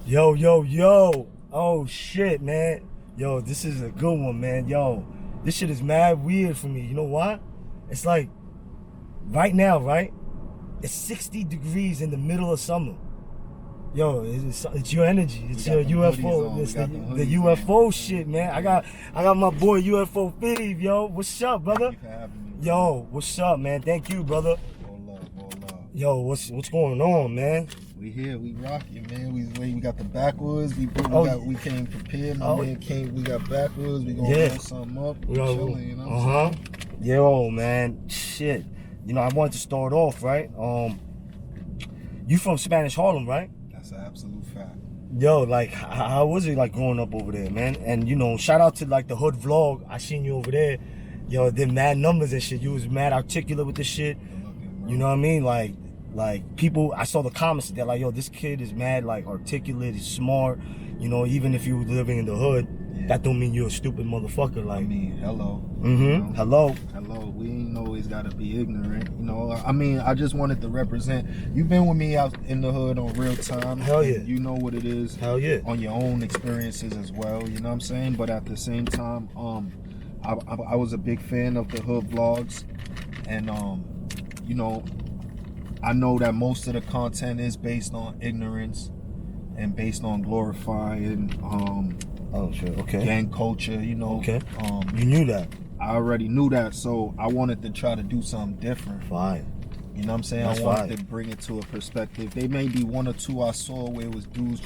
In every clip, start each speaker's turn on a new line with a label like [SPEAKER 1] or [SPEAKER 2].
[SPEAKER 1] Yo, yo, yo. Oh, shit, man. Yo, this is a good one, man. Yo, this shit is mad weird for me. You know why? It's like, right now, right? It's 60 degrees in the middle of summer. Yo, it's your energy. It's your UFO. It's the UFO shit, man. I got my boy UFO Fev, yo. What's up, brother?
[SPEAKER 2] Thank you for having me.
[SPEAKER 1] Yo, what's up, man? Thank you, brother.
[SPEAKER 2] More love.
[SPEAKER 1] Yo, what's going on, man?
[SPEAKER 2] We here, we rocking, man. We got the backwoods. We came prepared. My man came. We got backwoods. We gonna roll something up. We chilling, you know. What I'm saying?
[SPEAKER 1] Yo, man, shit. You know, I wanted to start off, right? You from Spanish Harlem, right?
[SPEAKER 2] That's an absolute fact.
[SPEAKER 1] Yo, like, how was it like growing up over there, man? And you know, shout out to like the hood vlog. I seen you over there. Yo, did mad numbers and shit. You was mad articulate with the shit. You know what I mean? Like people, I saw the comments. They're like, yo, this kid is mad, like articulate, he's smart. You know, even if you were living in the hood, that don't mean you're a stupid motherfucker. Like,
[SPEAKER 2] I mean, hello.
[SPEAKER 1] Hello.
[SPEAKER 2] We ain't always gotta be ignorant. You know, I mean, I just wanted to represent. You've been with me out in the hood on real time.
[SPEAKER 1] Hell yeah.
[SPEAKER 2] You know what it is.
[SPEAKER 1] Hell yeah.
[SPEAKER 2] On your own experiences as well. You know what I'm saying? But at the same time, I was a big fan of the hood vlogs, and you know, I know that most of the content is based on ignorance and based on glorifying gang culture, you know.
[SPEAKER 1] Okay. You knew that.
[SPEAKER 2] I already knew that, so I wanted to try to do something different.
[SPEAKER 1] Fine.
[SPEAKER 2] You know what I'm saying?
[SPEAKER 1] That's
[SPEAKER 2] I wanted to bring it to a perspective. They may be one or two I saw where it was dudes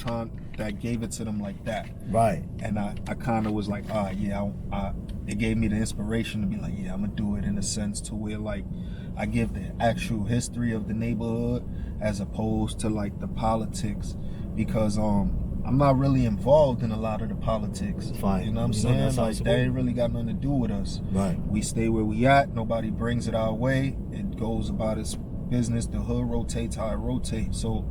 [SPEAKER 2] that gave it to them like that.
[SPEAKER 1] Right.
[SPEAKER 2] And I kind of was like, it gave me the inspiration to be like, yeah, I'm gonna do it in a sense to where like I give the actual history of the neighborhood as opposed to like the politics, because I'm not really involved in a lot of the politics.
[SPEAKER 1] Fine.
[SPEAKER 2] You know what I'm saying? Like that ain't really got nothing to do with us.
[SPEAKER 1] Right.
[SPEAKER 2] We stay where we at. Nobody brings it our way. It goes about its business. The hood rotates how it rotates. So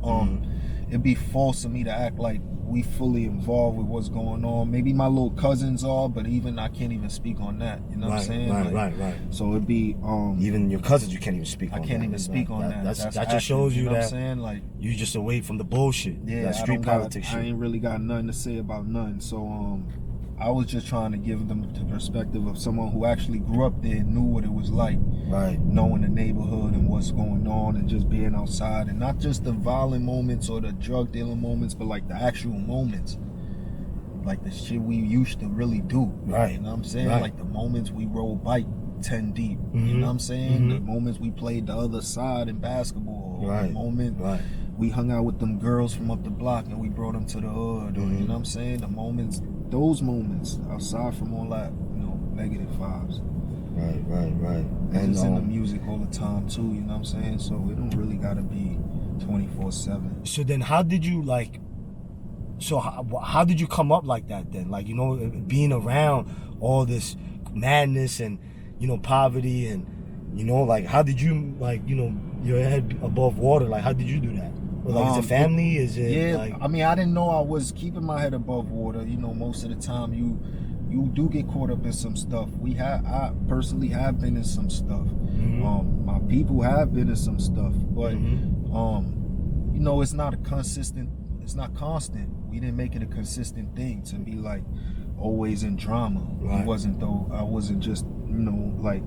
[SPEAKER 2] it'd be false of me to act like we fully involved with what's going on. Maybe my little cousins are, but even I can't even speak on that. You know what I'm saying?
[SPEAKER 1] Right.
[SPEAKER 2] So it'd be
[SPEAKER 1] even your cousins, you can't even speak on that.
[SPEAKER 2] I can't even speak on that.
[SPEAKER 1] That just shows you
[SPEAKER 2] know what
[SPEAKER 1] that
[SPEAKER 2] I'm saying? Like,
[SPEAKER 1] you just away from the bullshit.
[SPEAKER 2] Yeah,
[SPEAKER 1] that street politics shit.
[SPEAKER 2] I ain't really got nothing to say about nothing. So I was just trying to give them the perspective of someone who actually grew up there and knew what it was like.
[SPEAKER 1] Right.
[SPEAKER 2] Knowing the neighborhood and what's going on and just being outside, and not just the violent moments or the drug dealing moments, but like the actual moments. Like the shit we used to really do.
[SPEAKER 1] Right.
[SPEAKER 2] You know what I'm saying?
[SPEAKER 1] Right.
[SPEAKER 2] Like the moments we rode bike 10 deep. You know what I'm saying? The moments we played the other side in basketball.
[SPEAKER 1] Right.
[SPEAKER 2] The moment we hung out with them girls from up the block and we brought them to the hood. Or, you know what I'm saying? The moments, those moments, aside from all that, you know, negative vibes.
[SPEAKER 1] Right.
[SPEAKER 2] And it's in the music all the time too, you know what I'm saying? So it don't really gotta be 24/7.
[SPEAKER 1] So then how did you like, how did you come up like that then? Like, you know, being around all this madness and, you know, poverty and, you know, like how did you, like, you know, your head above water? Like how did you do that? Like, is it family? Is it like...
[SPEAKER 2] I mean, I didn't know I was keeping my head above water. You know, most of the time you do get caught up in some stuff. I personally have been in some stuff. My people have been in some stuff, but you know, it's not constant. We didn't make it a consistent thing to be like always in drama.
[SPEAKER 1] Right.
[SPEAKER 2] I wasn't just, you know, like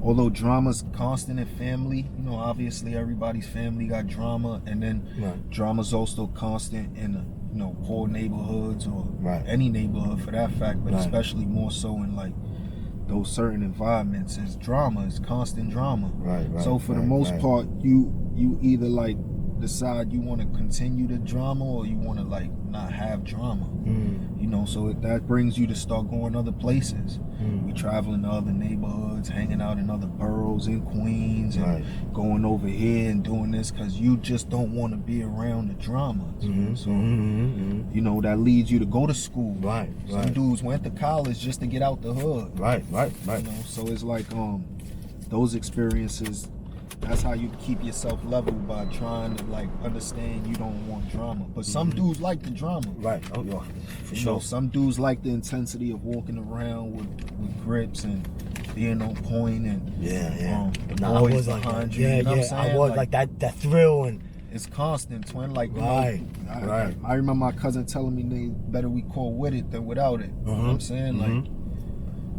[SPEAKER 2] although drama's constant in family, you know, obviously everybody's family got drama, and then drama's also constant in, you know, poor neighborhoods or any neighborhood for that fact, but especially more so in like those certain environments, is drama, is constant drama. So for the most part, you either like decide you want to continue the drama or you want to like not have drama. You know, so that brings you to start going other places. We traveling to other neighborhoods, hanging out in other boroughs in Queens, and going over here and doing this because you just don't want to be around the drama. So you know, that leads you to go to school. Some dudes went to college just to get out the hood. You know, so it's like those experiences, that's how you keep yourself level, by trying to like understand you don't want drama. But some dudes like the drama.
[SPEAKER 1] Oh yeah, for
[SPEAKER 2] sure. You know, some dudes like the intensity of walking around with grips and being on point and
[SPEAKER 1] but I was like
[SPEAKER 2] behind
[SPEAKER 1] that.
[SPEAKER 2] you. You know what I'm saying?
[SPEAKER 1] I was like that thrill and
[SPEAKER 2] It's constant, twin. Like, you
[SPEAKER 1] Right.
[SPEAKER 2] know,
[SPEAKER 1] Right.
[SPEAKER 2] I remember my cousin telling me they better we call with it than without it. You know what I'm saying? Like,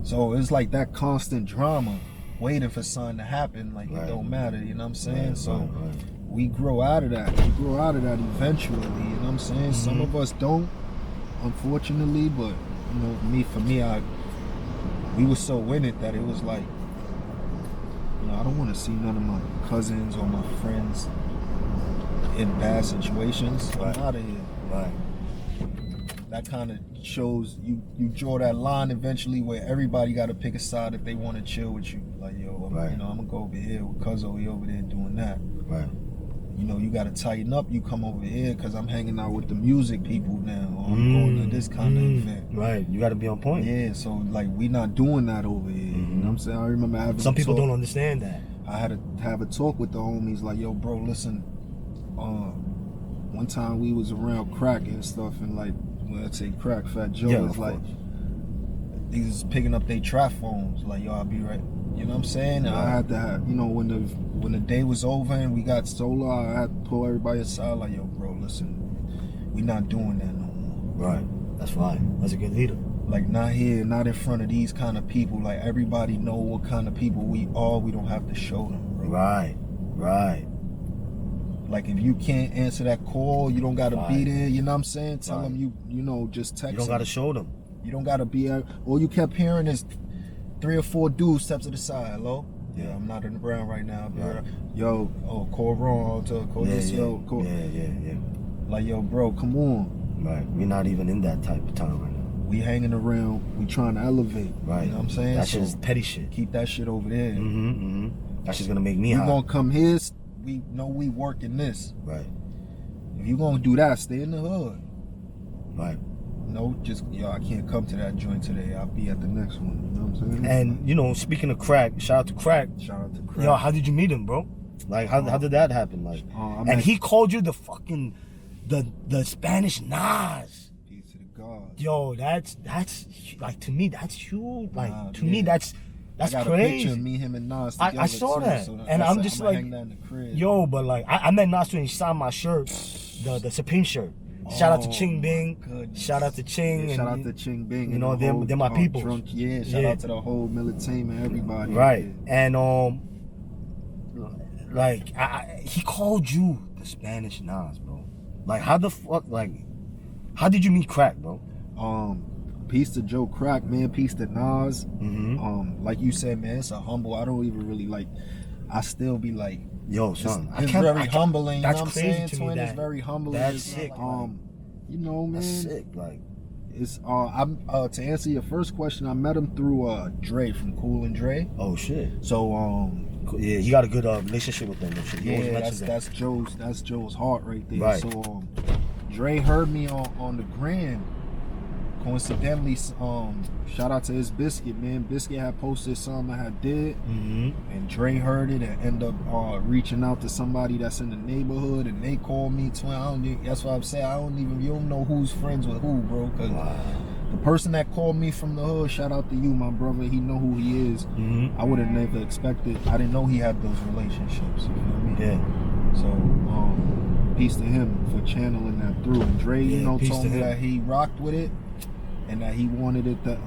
[SPEAKER 2] so it's like that constant drama, waiting for something to happen. Like, it don't matter. You know what I'm saying? So we grow out of that. We grow out of that eventually. You know what I'm saying? Some of us don't, unfortunately, but you know, for me, we were so in it that it was like, you know, I don't want to see none of my cousins or my friends in bad situations. I'm out of here.
[SPEAKER 1] Right.
[SPEAKER 2] That kind of shows you draw that line eventually where everybody got to pick a side if they want to chill with you. Like, yo, you know, I'm gonna go over here with Cuzzo, he over there doing that.
[SPEAKER 1] Right.
[SPEAKER 2] You know, you got to tighten up. You come over here because I'm hanging out with the music people now. Or I'm going to this kind of event.
[SPEAKER 1] Right. You got to be on point.
[SPEAKER 2] Yeah. So like, we not doing that over here. You know what I'm saying? I remember having
[SPEAKER 1] some people don't understand that.
[SPEAKER 2] I had to have a talk with the homies. Like, yo, bro, listen. One time we was around crack and stuff, and like, when I say crack, Fat Joe is like, he was picking up their trap phones. Like, yo, I'll be right. You know what I'm saying? I had to have, you know, when the day was over and we got solo, I had to pull everybody aside. Like, yo, bro, listen, we not doing that no more.
[SPEAKER 1] Right. That's fine. That's a good leader.
[SPEAKER 2] Like, not here, not in front of these kind of people. Like, everybody know what kind of people we are. We don't have to show them, bro.
[SPEAKER 1] Right. Right.
[SPEAKER 2] Like, if you can't answer that call, you don't got to be there. You know what I'm saying? Tell them you know, just text.
[SPEAKER 1] You don't got to show them.
[SPEAKER 2] You don't got to be at, all you kept hearing is 3 or 4 dudes step to the side. Hello? Yeah, I'm not in the ground right now. Right. Yo, call Ron, call this, yo. Call.
[SPEAKER 1] Yeah.
[SPEAKER 2] Like, yo, bro, come on.
[SPEAKER 1] Right. We're not even in that type of time right now.
[SPEAKER 2] We hanging around. We trying to elevate.
[SPEAKER 1] Right.
[SPEAKER 2] You know what I'm saying?
[SPEAKER 1] That shit is petty shit.
[SPEAKER 2] Keep that shit over there.
[SPEAKER 1] That's just gonna make me hot.
[SPEAKER 2] You gonna come here, we know we working this.
[SPEAKER 1] Right.
[SPEAKER 2] If you gonna do that, stay in the hood.
[SPEAKER 1] Right.
[SPEAKER 2] No, just, yo, I can't come to that joint today. I'll be at the next one. You know what I'm saying?
[SPEAKER 1] And, you know, speaking of crack, shout out to Crack.
[SPEAKER 2] Shout out to Crack.
[SPEAKER 1] Yo, how did you meet him, bro? Like, how did that happen? Like, and he called you the fucking, the Spanish Nas.
[SPEAKER 2] Peace to the God.
[SPEAKER 1] Yo, that's like, to me, that's huge. Like, to me, that's
[SPEAKER 2] I got
[SPEAKER 1] crazy.
[SPEAKER 2] a picture of me, him, and Nas together.
[SPEAKER 1] I saw
[SPEAKER 2] too,
[SPEAKER 1] that.
[SPEAKER 2] so
[SPEAKER 1] And I'm just like,
[SPEAKER 2] hang that in the crib.
[SPEAKER 1] yo, but like, I met Nas when he signed my shirt, the Supreme shirt. Shout out to Ching Bing.
[SPEAKER 2] Goodness.
[SPEAKER 1] Shout out to Ching.
[SPEAKER 2] Yeah, shout out to Ching Bing.
[SPEAKER 1] You know, they're my people.
[SPEAKER 2] Shout out to the whole militainment, everybody.
[SPEAKER 1] Right. And like, he called you the Spanish Nas, bro. Like, how the fuck, like, how did you meet Crack, bro?
[SPEAKER 2] Peace to Joe Crack, man. Peace to Nas. Like you said, man, it's a humble. I don't even really like. I still be like,
[SPEAKER 1] yo, son,
[SPEAKER 2] it's very humbling. You know what I'm saying?
[SPEAKER 1] To me,
[SPEAKER 2] it's very humbling.
[SPEAKER 1] That's sick.
[SPEAKER 2] You know, man.
[SPEAKER 1] That's sick. Like,
[SPEAKER 2] it's I'm to answer your first question, I met him through Dre from Cool and Dre.
[SPEAKER 1] Oh shit.
[SPEAKER 2] So
[SPEAKER 1] yeah, he got a good relationship with them.
[SPEAKER 2] Yeah, that's Joe's heart right there.
[SPEAKER 1] Right.
[SPEAKER 2] So Dre heard me on the gram. Coincidentally, shout out to his Biscuit, man. Biscuit had posted something I had did, and Dre heard it and ended up reaching out to somebody that's in the neighborhood, and they called me. That's what I'm saying. You don't know who's friends with who, bro. Cause the person that called me from the hood, shout out to you, my brother. He know who he is. I would have never expected. I didn't know he had those relationships. You know what I mean?
[SPEAKER 1] Yeah.
[SPEAKER 2] So peace to him for channeling that through. And Dre, told me that he rocked with it. And that he wanted it that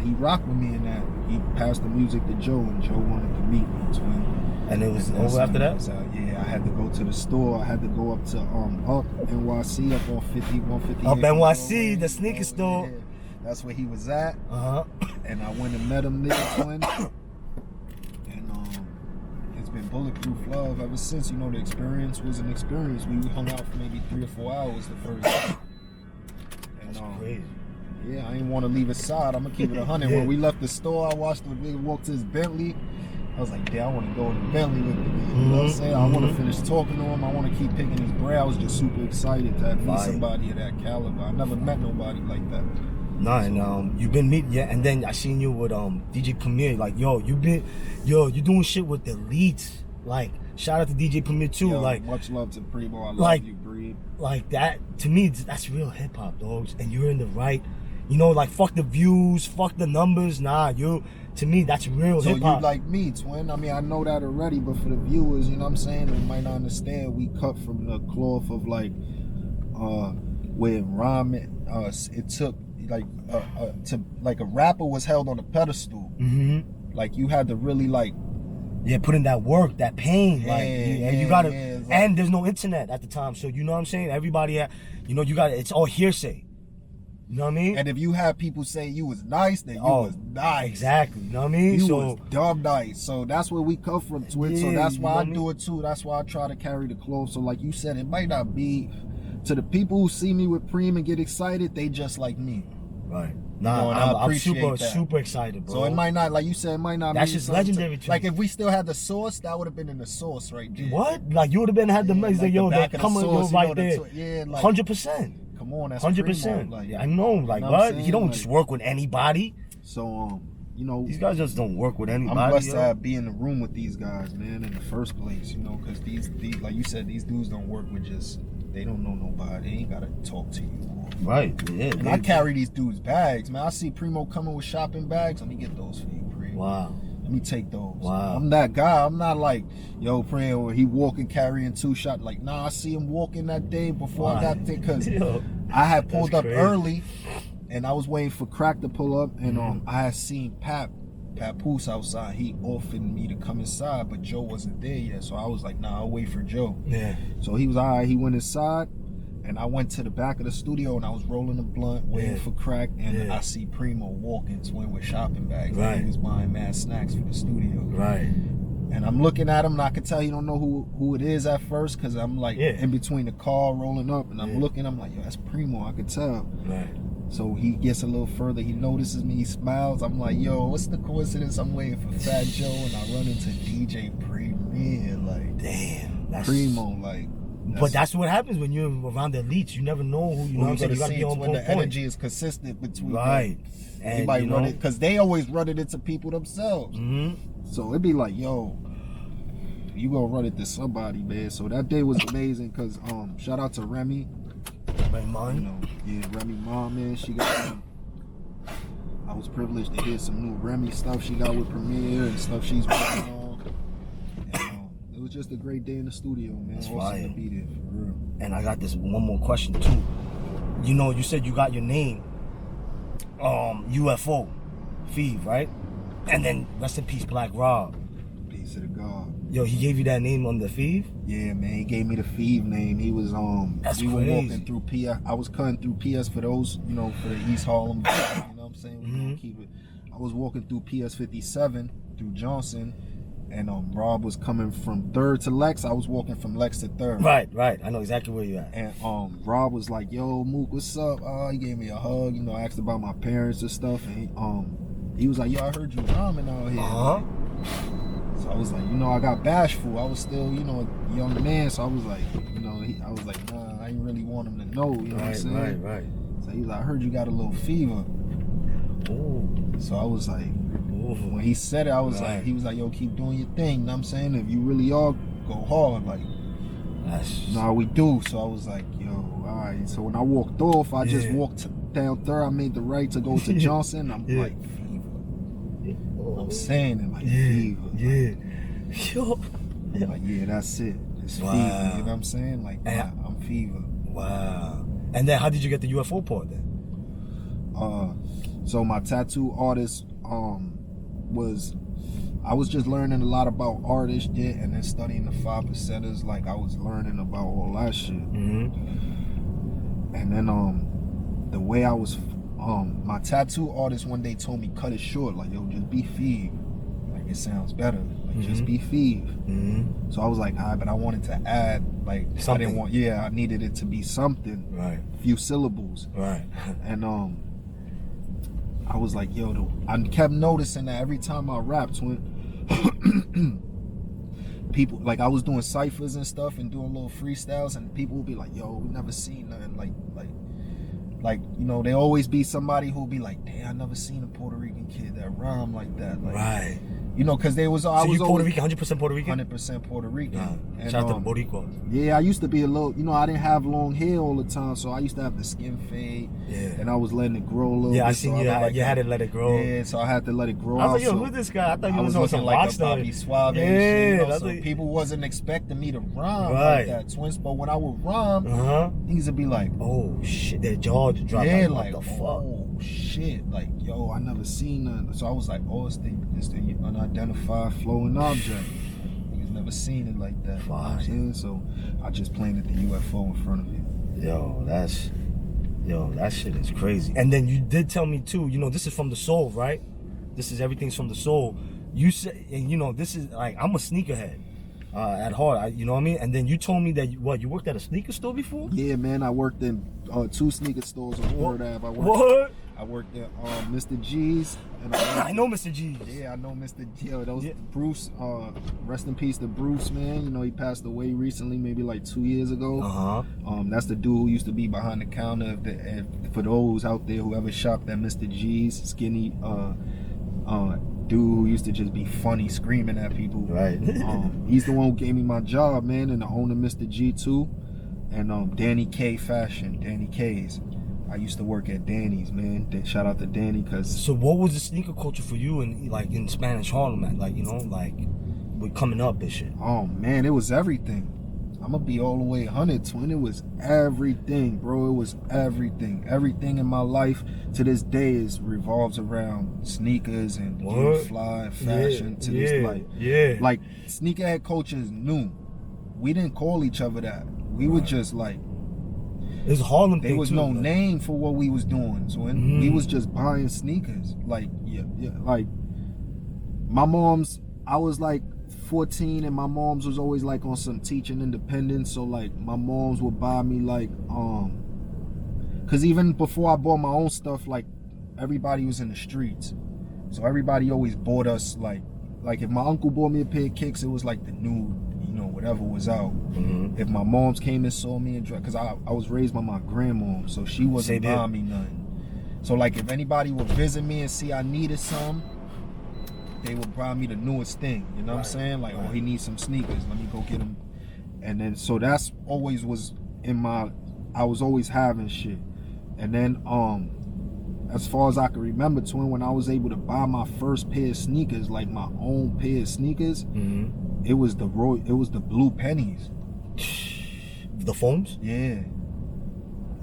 [SPEAKER 2] he rocked with me, and that he passed the music to Joe, and Joe wanted to meet me, twin.
[SPEAKER 1] And it was over after that?
[SPEAKER 2] Yeah, I had to go to the store. I had to go up to Up NYC, up on 158.
[SPEAKER 1] Up NYC, the sneaker store.
[SPEAKER 2] Yeah, that's where he was at. And I went and met him there, twin. And it's been bulletproof love ever since. You know, the experience was an experience. We hung out for maybe 3 or 4 hours the first day.
[SPEAKER 1] That's crazy.
[SPEAKER 2] Yeah, I didn't want to leave his side. I'm gonna keep it 100. When we left the store, I watched the big walk to his Bentley. I was like, damn, I want to go in the Bentley with him. You know what I'm saying? I want to finish talking to him. I want to keep picking his brain. I was just super excited to meet somebody of that caliber. I never met nobody like that.
[SPEAKER 1] Nah, and you've been meeting, and then I seen you with DJ Premier. Like, yo, you doing shit with the elites. Like, shout out to DJ Premier too.
[SPEAKER 2] Yo,
[SPEAKER 1] like,
[SPEAKER 2] much love to Primo. I love you, Breed.
[SPEAKER 1] Like that, to me, that's real hip hop, dogs. And you're in the right You know, like fuck the views, fuck the numbers. Nah, to me that's real
[SPEAKER 2] So
[SPEAKER 1] hip hop.
[SPEAKER 2] you like me, twin. I mean, I know that already, but for the viewers, you know what I'm saying, they might not understand. We cut from the cloth of like where rhyming it took like to like a rapper was held on a pedestal. Like you had to really like
[SPEAKER 1] put in that work, that pain, like you gotta,
[SPEAKER 2] like,
[SPEAKER 1] and there's no internet at the time, so you know what I'm saying. Everybody, you know, you got it's all hearsay. You know what I mean?
[SPEAKER 2] And if you have people say you was nice, then you was nice.
[SPEAKER 1] Exactly. You know what I mean?
[SPEAKER 2] You was dumb nice. So that's where we come from, twin. So that's why I do it too. That's why I try to carry the clothes. So like you said, it might not be to the people who see me with Preem and get excited, they just like me.
[SPEAKER 1] Right.
[SPEAKER 2] Nah,
[SPEAKER 1] you know, I'm super excited, bro.
[SPEAKER 2] So it might not, like you said, it might not.
[SPEAKER 1] That's just legendary to
[SPEAKER 2] like
[SPEAKER 1] me.
[SPEAKER 2] if we still had the source, that would have been in the source right there.
[SPEAKER 1] What? Like you would have been had the message, like, yo, they're coming, yo, right there.
[SPEAKER 2] Yeah, like
[SPEAKER 1] 100%.
[SPEAKER 2] Come on, that's
[SPEAKER 1] 100%.
[SPEAKER 2] Like,
[SPEAKER 1] I know, like, what? He don't just work with anybody.
[SPEAKER 2] So you know,
[SPEAKER 1] these guys just don't work with anybody.
[SPEAKER 2] I'm blessed to be in the room with these guys, man, in the first place, you know, because these like you said, these dudes don't work with just, they don't know nobody. They ain't gotta talk to you.
[SPEAKER 1] Right. Yeah.
[SPEAKER 2] And I carry these dudes' bags, man. I see Primo coming with shopping bags. Let me get those for you, Primo.
[SPEAKER 1] Wow.
[SPEAKER 2] Let me take those.
[SPEAKER 1] Wow.
[SPEAKER 2] I'm that guy. I'm not like, yo, Primo, he walking carrying 2 shots. Like, nah, I see him walking that day before I got there, because I had pulled up early and I was waiting for Crack to pull up, and I had seen Papoose outside. He offered me to come inside, but Joe wasn't there yet, so I was like, nah, I'll wait for Joe.
[SPEAKER 1] Yeah.
[SPEAKER 2] So he was all right. He went inside, and I went to the back of the studio, and I was rolling a blunt, waiting for Crack, and I see Primo walking, twin, with shopping bags.
[SPEAKER 1] Right.
[SPEAKER 2] He was buying mad snacks for the studio.
[SPEAKER 1] Right.
[SPEAKER 2] And I'm looking at him, and I can tell he don't know who it is at first, because I'm like in between the car rolling up, and I'm looking, I'm like, yo, that's Primo. I could tell.
[SPEAKER 1] Right.
[SPEAKER 2] So he gets a little further, he notices me, he smiles. I'm like, yo, what's the coincidence? I'm waiting for Fat Joe, and I run into DJ Premier. Like,
[SPEAKER 1] damn, that's
[SPEAKER 2] Primo, like.
[SPEAKER 1] But that's what happens when you're around the elites. You never know who you know. What I'm saying? You gotta be on
[SPEAKER 2] when
[SPEAKER 1] point.
[SPEAKER 2] the energy is consistent between
[SPEAKER 1] right.
[SPEAKER 2] them.
[SPEAKER 1] And
[SPEAKER 2] anybody run it, because they always run it into people themselves. So it'd be like, yo, you gonna run it to somebody, man. So that day was amazing, because shout out to Remy.
[SPEAKER 1] Remy Mom.
[SPEAKER 2] You know, yeah, Remy Mom, man. She got I was privileged to hear some new Remy stuff she got with Premiere and stuff she's working on. And, it was just a great day in the studio, man.
[SPEAKER 1] That's
[SPEAKER 2] awesome to be there, for real.
[SPEAKER 1] And I got this one more question too. You know, you said you got your name, UFO Fev, right? And then rest in peace, Black Rob.
[SPEAKER 2] Peace to the God.
[SPEAKER 1] Yo, he gave you that name on the Fev?
[SPEAKER 2] Yeah, man. He gave me the Fev name. He was
[SPEAKER 1] That's
[SPEAKER 2] we
[SPEAKER 1] crazy.
[SPEAKER 2] were walking through PS. I was cutting through PS for those, you know, for the East Harlem. You know what I'm saying? We're gonna keep it. I was walking through PS 57 through Johnson, and Rob was coming from 3rd to Lex. I was walking from Lex to 3rd.
[SPEAKER 1] Right. I know exactly where you at.
[SPEAKER 2] And Rob was like, "Yo, Mook, what's up?" He gave me a hug. You know, asked about my parents and stuff, and he was like, "Yo, I heard you rhyming out here." So I was like, you know, I got bashful. I was still, you know, a young man. So I was like, you know, I was like, nah, I didn't really want him to know. You know what I'm saying?
[SPEAKER 1] Right.
[SPEAKER 2] So he was like, I heard you got a little fever.
[SPEAKER 1] Ooh.
[SPEAKER 2] So I was like, when he said it, I was like, he was like, yo, keep doing your thing. You know what I'm saying? If you really are, go hard. Like, nah, we do. So I was like, yo, all right. So when I walked off, I just walked down 3rd. I made the right to go to Johnson. I'm like, I'm saying it like fever.
[SPEAKER 1] Yo.
[SPEAKER 2] Like, yeah, that's it. It's fever. You know what I'm saying? Like, I'm fever.
[SPEAKER 1] Wow. And then how did you get the UFO part then?
[SPEAKER 2] So my tattoo artist I was just learning a lot about artists, and then studying the 5 percenters. Like, I was learning about all that shit. And then the way I was my tattoo artist one day told me cut it short, like, yo, just be Fev. Like, it sounds better. Like, just be Fev. So I was like, all right, but I wanted to add, like,
[SPEAKER 1] something.
[SPEAKER 2] I didn't want, I needed it to be something. Right. Few syllables. Right. And I was like, yo, I kept noticing that every time I rapped, people, like, I was doing ciphers and stuff and doing little freestyles, and people would be like, yo, we never seen nothing like, you know, they always be somebody who'll be like, damn, I never seen a Puerto Rican kid that rhyme like that. Like, You know, because they was I
[SPEAKER 1] So
[SPEAKER 2] was
[SPEAKER 1] you Puerto Rican, 100% Puerto Rican?
[SPEAKER 2] 100% Puerto Rican. And,
[SPEAKER 1] shout out to the Boricuas.
[SPEAKER 2] Yeah, I used to be a little, you know, I didn't have long hair all the time, so I used to have the skin fade.
[SPEAKER 1] Yeah.
[SPEAKER 2] And I was letting it grow a little bit.
[SPEAKER 1] Yeah, I seen you. You had to let it grow.
[SPEAKER 2] Yeah, so I had to let it grow.
[SPEAKER 1] I was like, yo, who's this guy? I thought he was on some
[SPEAKER 2] like
[SPEAKER 1] rock
[SPEAKER 2] a
[SPEAKER 1] star.
[SPEAKER 2] Bobby Suave.
[SPEAKER 1] Yeah,
[SPEAKER 2] shit, you know,
[SPEAKER 1] that's
[SPEAKER 2] so
[SPEAKER 1] like,
[SPEAKER 2] people wasn't expecting me to rhyme
[SPEAKER 1] right.
[SPEAKER 2] like that, twins. But when I would rhyme, niggas would be like,
[SPEAKER 1] oh shit, their jaw just dropped.
[SPEAKER 2] Yeah,
[SPEAKER 1] like, what the fuck?
[SPEAKER 2] Oh shit, like yo, I never seen none. So I was like, oh, it's the unidentified flowing object. Niggas never seen it like that. You know what I'm saying? So I just planted the UFO in front of it.
[SPEAKER 1] Yo, that shit is crazy. And then you did tell me too, you know, this is from the soul, right? This is everything's from the soul. You said, and you know, this is like, I'm a sneakerhead at heart, you know what I mean? And then you told me that, you worked at a sneaker store before?
[SPEAKER 2] Yeah, man, I worked in 2 sneaker stores on Third Ave. I worked at Mr. G's. And
[SPEAKER 1] I know Mr. G's.
[SPEAKER 2] Yeah, I know Mr. G. Those Bruce, rest in peace to Bruce, man. You know, he passed away recently, maybe like 2 years ago. That's the dude who used to be behind the counter. For those out there who ever shopped at Mr. G's, skinny dude who used to just be funny, screaming at people.
[SPEAKER 1] Right.
[SPEAKER 2] He's the one who gave me my job, man, and the owner, Mr. G too. And Danny K Fashion, Danny K's. I used to work at Danny's, man. Shout out to Danny, cause.
[SPEAKER 1] So what was the sneaker culture for you in Spanish Harlem, like, you know, like with coming up and shit?
[SPEAKER 2] Oh man, it was everything. I'm gonna be all the way 100, twin. It was everything, bro. It was everything. Everything in my life to this day revolves around sneakers and getting fly and fashion to this life.
[SPEAKER 1] Yeah.
[SPEAKER 2] Like sneakerhead culture is new. We didn't call each other that. We were just like.
[SPEAKER 1] It's Harlem.
[SPEAKER 2] There was no name for what we was doing, so we was just buying sneakers. Like, like my mom's. I was like 14, and my mom's was always like on some teaching independence. So like my mom's would buy me like, cause even before I bought my own stuff, like everybody was in the streets, so everybody always bought us like if my uncle bought me a pair of kicks, it was like the new. You know, whatever was out. If my moms came and saw me and because I was raised by my grandmom, so she wasn't buying me nothing. So like if anybody would visit me and see I needed some, they would buy me the newest thing. You know what I'm saying? Like, oh, he needs some sneakers. Let me go get him. And then so that's always was in my. I was always having shit. And then as far as I can remember, twin, when I was able to buy my first pair of sneakers, like my own pair of sneakers. It was the blue pennies.
[SPEAKER 1] The foams?
[SPEAKER 2] Yeah.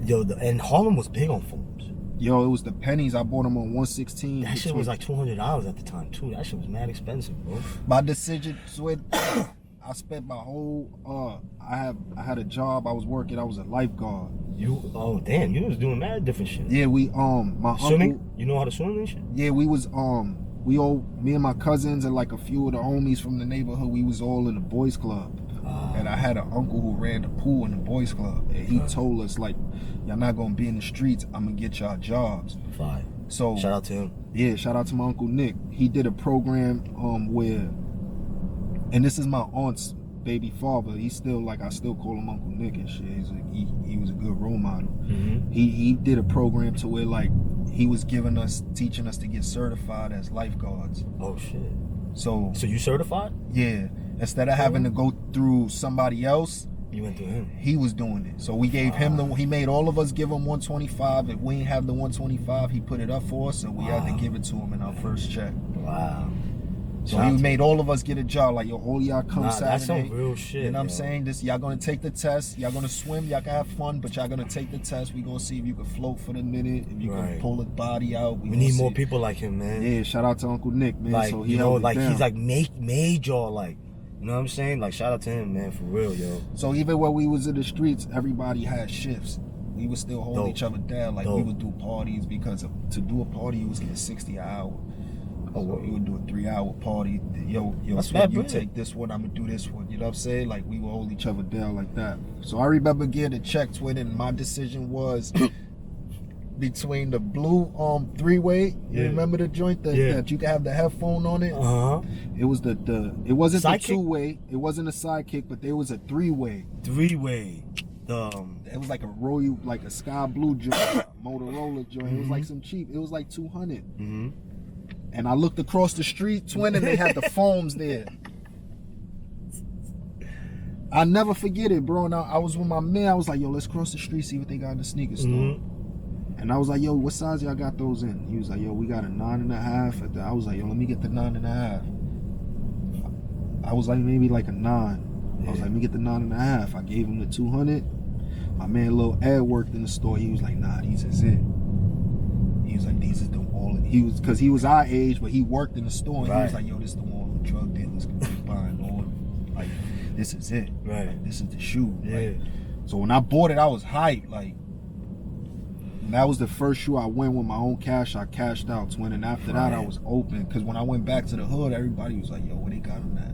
[SPEAKER 1] Yo, and Harlem was big on foams.
[SPEAKER 2] Yo, it was the pennies. I bought them on 116.
[SPEAKER 1] That shit was like $200 at the time too. That shit was mad expensive, bro.
[SPEAKER 2] My decision, I spent my whole. I had a job. I was working. I was a lifeguard.
[SPEAKER 1] Damn, you was doing mad different shit.
[SPEAKER 2] Yeah, my
[SPEAKER 1] swimming.
[SPEAKER 2] Uncle,
[SPEAKER 1] you know how to swim and shit.
[SPEAKER 2] Yeah, we was me and my cousins and like a few of the homies from the neighborhood, we was all in the boys club. And I had an uncle who ran the pool in the boys club, and he told us like, y'all not gonna be in the streets, I'm gonna get y'all jobs.
[SPEAKER 1] Fine.
[SPEAKER 2] So
[SPEAKER 1] shout out to him. Yeah,
[SPEAKER 2] shout out to my Uncle Nick. He did a program where, and this is my aunt's baby father. He's still like, I still call him Uncle Nick and shit. He was a good role model. He did a program to where like he was teaching us to get certified as lifeguards.
[SPEAKER 1] Oh shit.
[SPEAKER 2] So
[SPEAKER 1] you certified?
[SPEAKER 2] Yeah. Instead of having to go through somebody else,
[SPEAKER 1] you went through him.
[SPEAKER 2] He was doing it. So we gave him he made all of us give him 125. If we ain't have the 125, he put it up for us, and we had to give it to him in our first check.
[SPEAKER 1] Wow.
[SPEAKER 2] So he made all of us get a job. Like, yo, all y'all come Saturday.
[SPEAKER 1] That's some real shit.
[SPEAKER 2] You know what I'm saying? Y'all gonna take the test. Y'all gonna swim. Y'all can have fun, but y'all gonna take the test. We gonna see if you can float for the minute. If you can pull his body out.
[SPEAKER 1] We need more people like him, man.
[SPEAKER 2] Yeah, shout out to Uncle Nick, man.
[SPEAKER 1] Like,
[SPEAKER 2] so he
[SPEAKER 1] held it down. He's like made y'all like. You know what I'm saying? Like, shout out to him, man, for real, yo.
[SPEAKER 2] So even when we was in the streets, everybody had shifts. We would still hold each other down. Like, we would do parties because to do a party, you was getting 60 an hour. So we would do a 3-hour party. Yo, you take this one, I'm gonna do this one. You know what I'm saying? Like, we would hold each other down like that. So I remember getting a check with it, and my decision was between the blue 3-way. You remember the joint that you could have the headphone on it? It was it wasn't the 2-way. It wasn't a sidekick, but there was a 3-way.
[SPEAKER 1] 3-way.
[SPEAKER 2] It was like a royal, like a sky blue joint, Motorola joint. It was like some cheap. It was like 200. And I looked across the street, twin, and they had the foams there. I never forget it, bro. And I was with my man. I was like, yo, let's cross the street, see what they got in the sneaker store. And I was like, yo, what size y'all got those in? He was like, yo, we got a 9.5. I was like, yo, let me get the 9.5. I was like, maybe like a 9. I was like, let me get the 9.5. I gave him the 200. My man, Lil Ed, worked in the store. He was like, nah, these is it. He was like, these is the all. He was, cause he was our age, but he worked in the store. And he was like, yo, this is the one the drug dealers can be buying on. Like, this is it.
[SPEAKER 1] Right.
[SPEAKER 2] Like, this is the shoe.
[SPEAKER 1] Yeah.
[SPEAKER 2] Like, so when I bought it, I was hyped. Like, that was the first shoe I went with my own cash. I cashed out, twin. And after that, I was open. Cause when I went back to the hood, everybody was like, yo, where they got them at?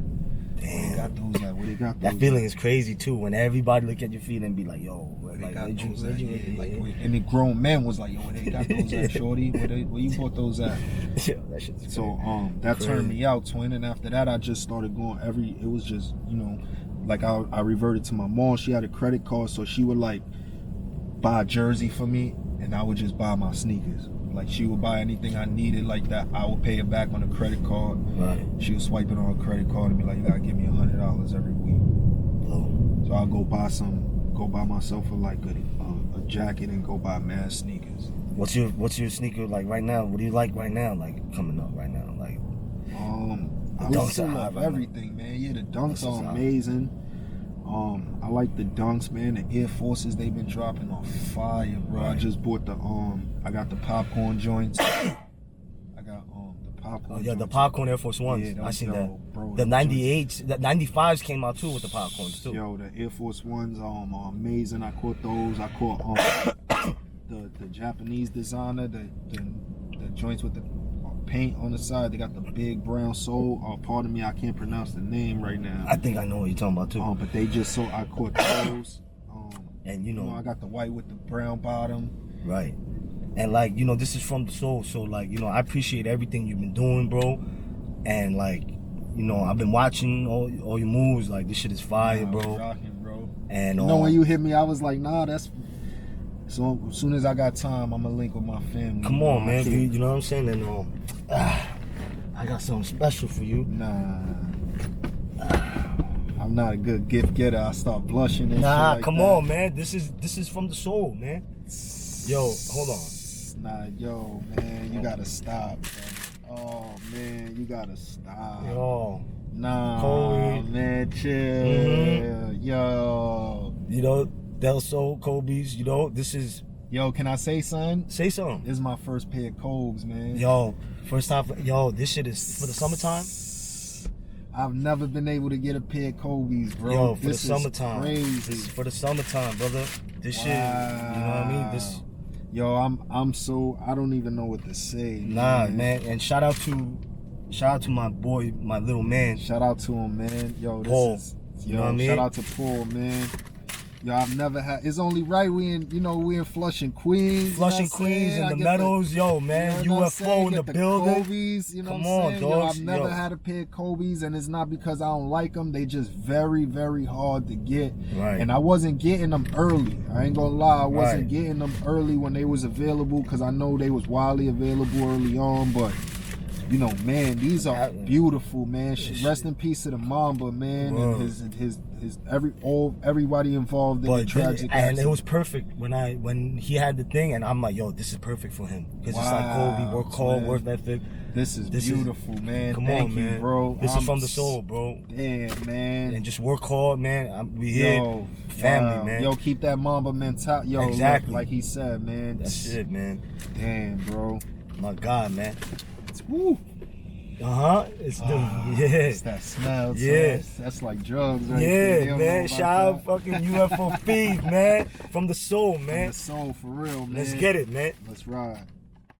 [SPEAKER 1] Damn.
[SPEAKER 2] Where they got those at? Where they got those
[SPEAKER 1] That feeling
[SPEAKER 2] at?
[SPEAKER 1] is crazy too. When everybody look at your feet and be like, yo,
[SPEAKER 2] Where
[SPEAKER 1] like,
[SPEAKER 2] they got those
[SPEAKER 1] where'd
[SPEAKER 2] at?
[SPEAKER 1] you
[SPEAKER 2] Yeah, like, and the grown men was like, yo, where they got those at, shorty? Where you bought those at?
[SPEAKER 1] Yo, that shit's crazy.
[SPEAKER 2] So that turned me out, twin. And after that, I just started going it was just, you know, like I reverted to my mom. She had a credit card, so she would like buy a jersey for me, and I would just buy my sneakers. Like, she would buy anything I needed like that. I would pay it back on a credit card.
[SPEAKER 1] Right.
[SPEAKER 2] She would swipe it on her credit card and be like, you gotta give me $100 every week.
[SPEAKER 1] Oh.
[SPEAKER 2] So I'll go buy myself like a jacket and go buy mad sneakers.
[SPEAKER 1] What's your sneaker like right now? What do you like right now? Like coming up right now? Like
[SPEAKER 2] I
[SPEAKER 1] dunks are
[SPEAKER 2] love
[SPEAKER 1] hot,
[SPEAKER 2] everything, man. Yeah, the dunks
[SPEAKER 1] Dunks is
[SPEAKER 2] are
[SPEAKER 1] hot.
[SPEAKER 2] amazing. I like the dunks, man. The Air Forces, they've been dropping on fire, bro.
[SPEAKER 1] Right.
[SPEAKER 2] I just bought I got the popcorn joints. I got the popcorn.
[SPEAKER 1] Oh, yeah,
[SPEAKER 2] joints.
[SPEAKER 1] the popcorn Air Force Ones.
[SPEAKER 2] Yeah,
[SPEAKER 1] I seen that.
[SPEAKER 2] bro,
[SPEAKER 1] The
[SPEAKER 2] them
[SPEAKER 1] 98s, the 95s came out too with the popcorns too.
[SPEAKER 2] Yo, the Air Force Ones are amazing. I caught those. I caught the Japanese designer, the joints with the paint on the side. They got the big brown sole. Pardon me, I can't pronounce the name right now.
[SPEAKER 1] I think I know what you're talking about too.
[SPEAKER 2] But they just I caught those.
[SPEAKER 1] And you know,
[SPEAKER 2] I got the white with the brown bottom.
[SPEAKER 1] right. And like, you know, this is from the soul. So like, you know, I appreciate everything you've been doing, bro. And like, you know, I've been watching all your moves. Like, this shit is fire, bro.
[SPEAKER 2] Rocking, bro.
[SPEAKER 1] And
[SPEAKER 2] you know, when you hit me, I was like, nah, that's. So as soon as I got time, I'm gonna link with my family.
[SPEAKER 1] come on, man. You know what I'm saying? And I got something special for you.
[SPEAKER 2] Nah. I'm not a good gift getter. I start blushing and
[SPEAKER 1] Nah,
[SPEAKER 2] shit like
[SPEAKER 1] come
[SPEAKER 2] that.
[SPEAKER 1] on, man. This is from the soul, man. Yo, hold on.
[SPEAKER 2] Nah, yo, man, you gotta stop, bro. Oh man, you gotta stop.
[SPEAKER 1] Yo,
[SPEAKER 2] Nah,
[SPEAKER 1] Kobe.
[SPEAKER 2] man, chill. Yo.
[SPEAKER 1] you know, Del Sol, Kobe's, you know, this is,
[SPEAKER 2] Yo, can I say something?
[SPEAKER 1] say something.
[SPEAKER 2] This is my first pair of Cobes, man.
[SPEAKER 1] Yo, first time, yo, this shit is for the summertime.
[SPEAKER 2] I've never been able to get a pair of Kobe's, bro.
[SPEAKER 1] Yo, for
[SPEAKER 2] this
[SPEAKER 1] the summertime.
[SPEAKER 2] Is crazy.
[SPEAKER 1] This is for the summertime, brother. This shit, you know what I mean? This,
[SPEAKER 2] Yo, I'm so, I don't even know what to say.
[SPEAKER 1] nah, man. And shout out to my boy, my little man.
[SPEAKER 2] Shout out to him, man. Yo, this
[SPEAKER 1] Paul,
[SPEAKER 2] is,
[SPEAKER 1] you know what I mean?
[SPEAKER 2] Shout out to Paul, man. Yo, I've never had. It's only right we in Flushing, Queens.
[SPEAKER 1] Flushing, Queens, in the Meadows, yo, man. UFO in the building.
[SPEAKER 2] Kobe's, you know
[SPEAKER 1] Come
[SPEAKER 2] what I'm
[SPEAKER 1] on,
[SPEAKER 2] saying?
[SPEAKER 1] dogs.
[SPEAKER 2] Yo, I've never
[SPEAKER 1] Yo.
[SPEAKER 2] had a pair of Kobe's, and it's not because I don't like them. They just very, very hard to get.
[SPEAKER 1] Right.
[SPEAKER 2] And I wasn't getting them early. I ain't gonna lie, I wasn't
[SPEAKER 1] Right.
[SPEAKER 2] getting them early when they was available, because I know they was widely available early on, but. You know, man, these are beautiful, man. Rest in peace to the Mamba, man,
[SPEAKER 1] Word.
[SPEAKER 2] and his everybody involved in the tragic
[SPEAKER 1] and
[SPEAKER 2] accident.
[SPEAKER 1] it was perfect when he had the thing, and I'm like, yo, this is perfect for him because it's like Kobe, work hard,
[SPEAKER 2] man.
[SPEAKER 1] work ethic.
[SPEAKER 2] This is beautiful, man.
[SPEAKER 1] Come
[SPEAKER 2] Thank
[SPEAKER 1] on,
[SPEAKER 2] you,
[SPEAKER 1] man,
[SPEAKER 2] bro.
[SPEAKER 1] This is from the soul, bro.
[SPEAKER 2] Damn, man.
[SPEAKER 1] And just work hard, man. We here,
[SPEAKER 2] Yo,
[SPEAKER 1] family, man.
[SPEAKER 2] Yo, keep that Mamba mentality. Yo,
[SPEAKER 1] Exactly.
[SPEAKER 2] like he said, man.
[SPEAKER 1] That's it, man.
[SPEAKER 2] Damn, bro.
[SPEAKER 1] My God, man.
[SPEAKER 2] Woo.
[SPEAKER 1] It's
[SPEAKER 2] It's that smell. Too.
[SPEAKER 1] Yeah.
[SPEAKER 2] That's like drugs, right? They
[SPEAKER 1] Yeah,
[SPEAKER 2] don't know
[SPEAKER 1] man.
[SPEAKER 2] about
[SPEAKER 1] Shout out
[SPEAKER 2] that.
[SPEAKER 1] fucking UFO Fev, man. From the soul,
[SPEAKER 2] From
[SPEAKER 1] man.
[SPEAKER 2] the soul, for real, man.
[SPEAKER 1] Let's get it, man.
[SPEAKER 2] Let's ride.